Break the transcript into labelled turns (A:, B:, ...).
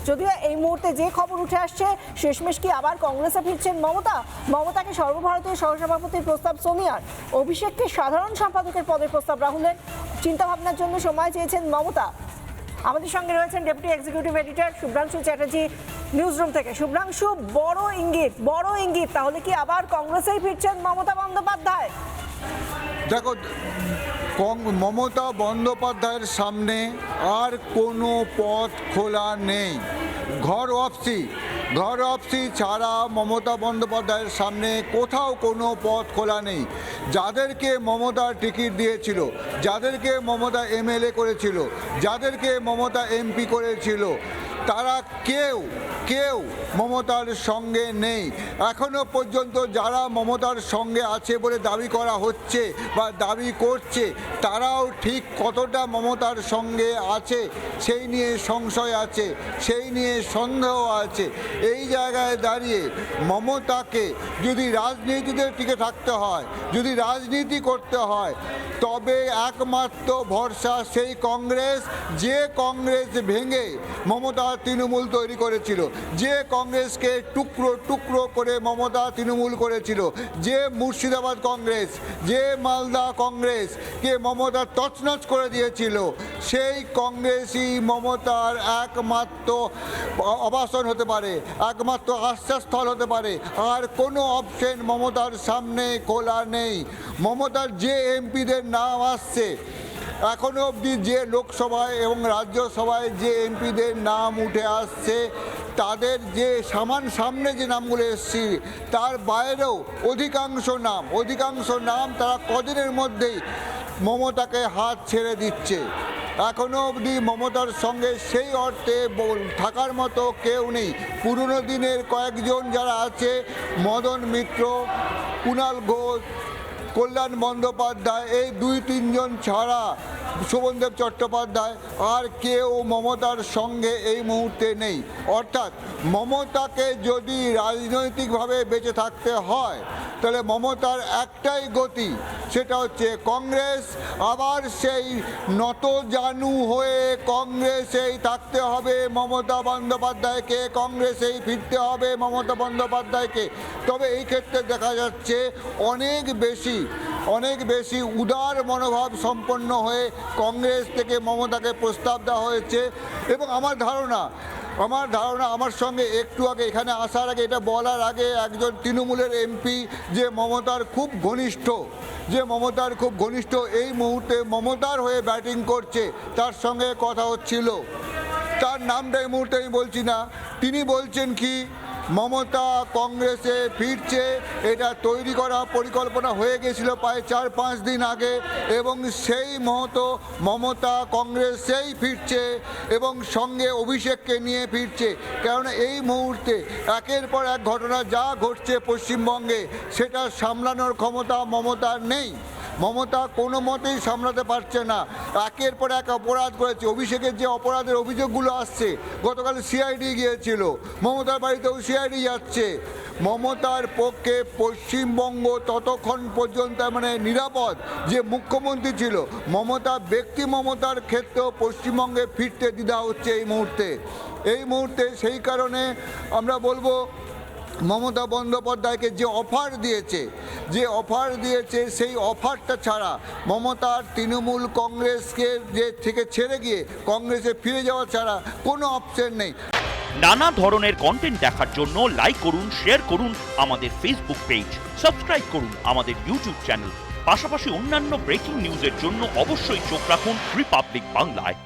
A: যদিও এই মুহূর্তে যে খবর উঠে আসছে, শেষমেশ কি আবার কংগ্রেসে ফিরছেন মমতা? মমতাকে সর্বভারতীয় সহসভাপতির প্রস্তাব সোনিয়ার, অভিষেককে সাধারণ সম্পাদকের পদের প্রস্তাব রাহুলের, চিন্তাভাবনার জন্য সময় চেয়েছেন মমতা। আমাদের সঙ্গে রয়েছেন deputy executive editor Subhrangshu Chatterjee news room থেকে। শুভ্রাংশু, বড় ইঙ্গিত, তাহলে কি আবার কংগ্রেসেই ফিরছেন মমতা বন্দ্যোপাধ্যায়?
B: দেখো, মমতা বন্দ্যোপাধ্যায়ের সামনে আর কোনো পথ খোলা নেই। ঘর ওয়াপসি ছাড়া মমতা বন্দ্যোপাধ্যায়ের সামনে কোথাও কোনো পথ খোলা নেই। যাদেরকে মমতা টিকিট দিয়েছিল, যাদেরকে মমতা এমএলএ করেছিল, যাদেরকে মমতা এমপি করেছিল, তারা কেউ মমতার সঙ্গে নেই। এখনো পর্যন্ত যারা মমতার সঙ্গে আছে বলে দাবি করা হচ্ছে বা দাবি করছে, তারাও ঠিক কতটা মমতার সঙ্গে আছে সেই নিয়ে সংশয় আছে, সেই নিয়ে সন্দেহ আছে। এই জায়গায় দাঁড়িয়ে মমতাকে যদি রাজনীতিতে টিকে থাকতে হয়, যদি রাজনীতি করতে হয়, তবে একমাত্র ভরসা সেই কংগ্রেস, যে কংগ্রেস ভেঙে মমতা তৃণমূল তৈরি করেছিল, যে কংগ্রেসকে টুকরো টুকরো করে মমতা তৃণমূল করেছিল, যে মুর্শিদাবাদ কংগ্রেস, যে মালদা কংগ্রেসকে মমতা তছনছ করে দিয়েছিল, সেই কংগ্রেসই মমতার একমাত্র আবাসন হতে পারে, একমাত্র আশ্রয়স্থল হতে পারে। আর কোনো অপশন মমতার সামনে খোলা নেই। মমতার যে এমপিদের নাম আসছে এখনো অবধি, যে লোকসভায় এবং রাজ্যসভায় যে এমপিদের নাম উঠে আসছে, তাদের যে সামনে যে নামগুলো এসছে, তার বাইরেও অধিকাংশ নাম তারা কদিনের মধ্যেই মমতাকে হাত ছেড়ে দিচ্ছে। এখনো অবধি মমতার সঙ্গে সেই অর্থে থাকার মতো কেউ নেই। পুরনো দিনের কয়েকজন যারা আছে, মদন মিত্র, কুণাল ঘোষ, কল্যাণ বন্দ্যোপাধ্যায়, এই 2-3 জন ছাড়া, শোভনদেব চট্টোপাধ্যায়, আর কেউ মমতার সঙ্গে এই মুহূর্তে নেই। অর্থাৎ মমতাকে যদি রাজনৈতিকভাবে বেঁচে থাকতে হয়, তাহলে মমতার একটাই গতি, সেটা হচ্ছে কংগ্রেস। আবার সেই নতজানু হয়ে কংগ্রেসেই থাকতে হবে মমতা বন্দ্যোপাধ্যায়কে, কংগ্রেসেই ফিরতে হবে মমতা বন্দ্যোপাধ্যায়কে। তবে এই ক্ষেত্রে দেখা যাচ্ছে অনেক বেশি উদার মনোভাব সম্পন্ন হয়ে কংগ্রেস থেকে মমতাকে প্রস্তাব দেওয়া হয়েছে। এবং আমার ধারণা, আমার সঙ্গে একটু আগে এখানে আসার আগে, এটা বলার আগে, একজন তৃণমূলের এমপি যে মমতার খুব ঘনিষ্ঠ, এই মুহূর্তে মমতার হয়ে ব্যাটিং করছে, তার সঙ্গে কথা হচ্ছিল। তার নামটা এই মুহূর্তে আমি বলছি না। তিনি বলছেন কি, মমতা কংগ্রেসে ফিরছে, এটা তৈরি করা পরিকল্পনা হয়ে গেছিল প্রায় 4-5 দিন আগে, এবং সেই মতো মমতা কংগ্রেসেই ফিরছে এবং সঙ্গে অভিষেককে নিয়ে ফিরছে। কারণ এই মুহূর্তে একের পর এক ঘটনা যা ঘটছে পশ্চিমবঙ্গে, সেটা সামলানোর ক্ষমতা মমতার নেই। মমতা কোনো মতেই সামলাতে পারছে না। একের পর এক অপরাধ করেছে। অভিষেকের যে অপরাধের অভিযোগগুলো আসছে, গতকাল সিআইডি গিয়েছিল, মমতার বাড়িতেও সিআইডি যাচ্ছে। মমতার পক্ষে পশ্চিমবঙ্গ ততক্ষণ পর্যন্ত নিরাপদ যে মুখ্যমন্ত্রী ছিল, মমতার ক্ষেত্রেও পশ্চিমবঙ্গে ফিরতে দ্বিধা হচ্ছে এই মুহূর্তে। সেই কারণে আমরা বলবো, মমতা বন্দ্যোপাধ্যায়কে যে অফার দিয়েছে সেই অফারটা ছাড়া মমতার তৃণমূল কংগ্রেসকে থেকে ছেড়ে গিয়ে কংগ্রেসে ফিরে যাওয়া ছাড়া কোনো অপশন নেই।
C: নানা ধরনের কন্টেন্ট দেখার জন্য লাইক করুন, শেয়ার করুন আমাদের ফেসবুক পেজ, সাবস্ক্রাইব করুন আমাদের ইউটিউব চ্যানেল। পাশাপাশি অন্যান্য ব্রেকিং নিউজের জন্য অবশ্যই চোখ রাখুন রিপাবলিক বাংলায়।